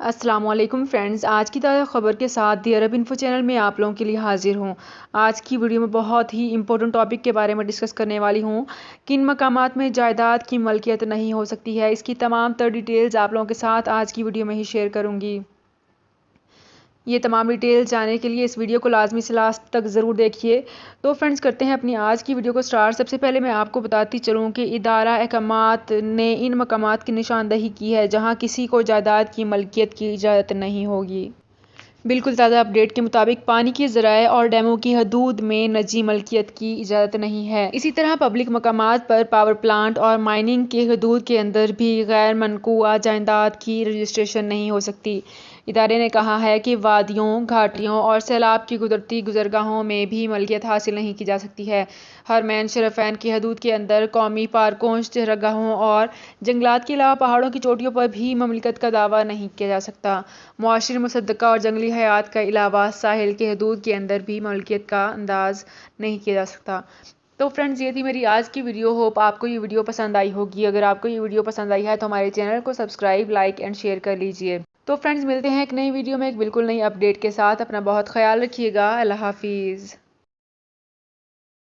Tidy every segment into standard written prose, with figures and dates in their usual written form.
السلام علیکم فرینڈز، آج کی تازہ خبر کے ساتھ دی عرب انفو چینل میں آپ لوگوں کے لیے حاضر ہوں۔ آج کی ویڈیو میں بہت ہی امپورٹنٹ ٹاپک کے بارے میں ڈسکس کرنے والی ہوں۔ کن مقامات میں جائیداد کی ملکیت نہیں ہو سکتی ہے، اس کی تمام تر ڈیٹیلز آپ لوگوں کے ساتھ آج کی ویڈیو میں ہی شیئر کروں گی۔ یہ تمام ڈیٹیلز جاننے کے لیے اس ویڈیو کو لازمی سے لاسٹ تک ضرور دیکھیے۔ تو فرینڈز کرتے ہیں اپنی آج کی ویڈیو کو سٹارٹ۔ سب سے پہلے میں آپ کو بتاتی چلوں کہ ادارہ احکامات نے ان مقامات کی نشاندہی کی ہے جہاں کسی کو جائیداد کی ملکیت کی اجازت نہیں ہوگی۔ بالکل تازہ اپڈیٹ کے مطابق پانی کے ذرائع اور ڈیموں کی حدود میں نجی ملکیت کی اجازت نہیں ہے۔ اسی طرح پبلک مقامات پر پاور پلانٹ اور مائننگ کی حدود کے اندر بھی غیر منقوعہ جائیداد کی رجسٹریشن نہیں ہو سکتی۔ ادارے نے کہا ہے کہ وادیوں، گھاٹیوں اور سیلاب کی قدرتی گزرگاہوں میں بھی ملکیت حاصل نہیں کی جا سکتی ہے۔ حرمین شریفین کی حدود کے اندر قومی پارکوں، چراگاہوں اور جنگلات کے علاوہ پہاڑوں کی چوٹیوں پر بھی مملکت کا دعویٰ نہیں کیا جا سکتا۔ معاشر مصدقہ اور جنگلی حیات کے علاوہ ساحل کے حدود کے اندر بھی ملکیت کا انداز نہیں کیا جا سکتا۔ تو فرینڈز یہ تھی میری آج کی ویڈیو۔ ہوپ آپ کو یہ ویڈیو پسند آئی ہوگی۔ اگر آپ کو یہ ویڈیو پسند آئی ہے تو ہمارے چینل کو سبسکرائب، لائک اینڈ شیئر کر لیجئے۔ تو فرینڈز ملتے ہیں ایک نئی ویڈیو میں ایک بالکل نئی اپڈیٹ کے ساتھ۔ اپنا بہت خیال رکھیے گا۔ اللہ حافظ۔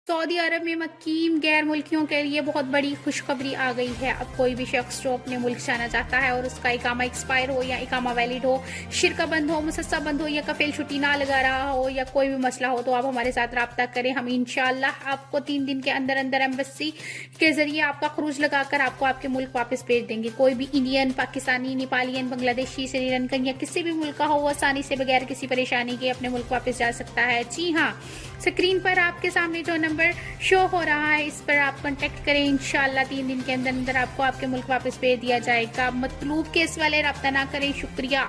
سعودی عرب میں مقیم غیر ملکیوں کے لیے بہت بڑی خوشخبری آ گئی ہے۔ اب کوئی بھی شخص جو اپنے ملک جانا چاہتا ہے اور اس کا اقامہ ایکسپائر ہو یا اقامہ ویلڈ ہو، شرکہ بند ہو، مسسہ بند ہو یا کفیل چھٹی نہ لگا رہا ہو یا کوئی بھی مسئلہ ہو تو آپ ہمارے ساتھ رابطہ کریں۔ ہم انشاءاللہ آپ کو 3 دن کے اندر اندر ایمبیسی کے ذریعے آپ کا خروج لگا کر آپ کو آپ کے ملک واپس بھیج دیں گے۔ کوئی بھی انڈین، پاکستانی، نیپالین، بنگلہ دیشی، سری لنکن یا کسی بھی ملک کا ہو، وہ آسانی سے بغیر کسی پریشانی کے اپنے ملک واپس جا سکتا ہے۔ جی ہاں، اسکرین پر آپ کے سامنے جو نمبر شو ہو رہا ہے اس پر آپ کانٹیکٹ کریں۔ انشاءاللہ 3 دن کے اندر اندر آپ کو آپ کے ملک واپس بھیج دیا جائے گا۔ مطلوب کیس والے رابطہ نہ کریں۔ شکریہ۔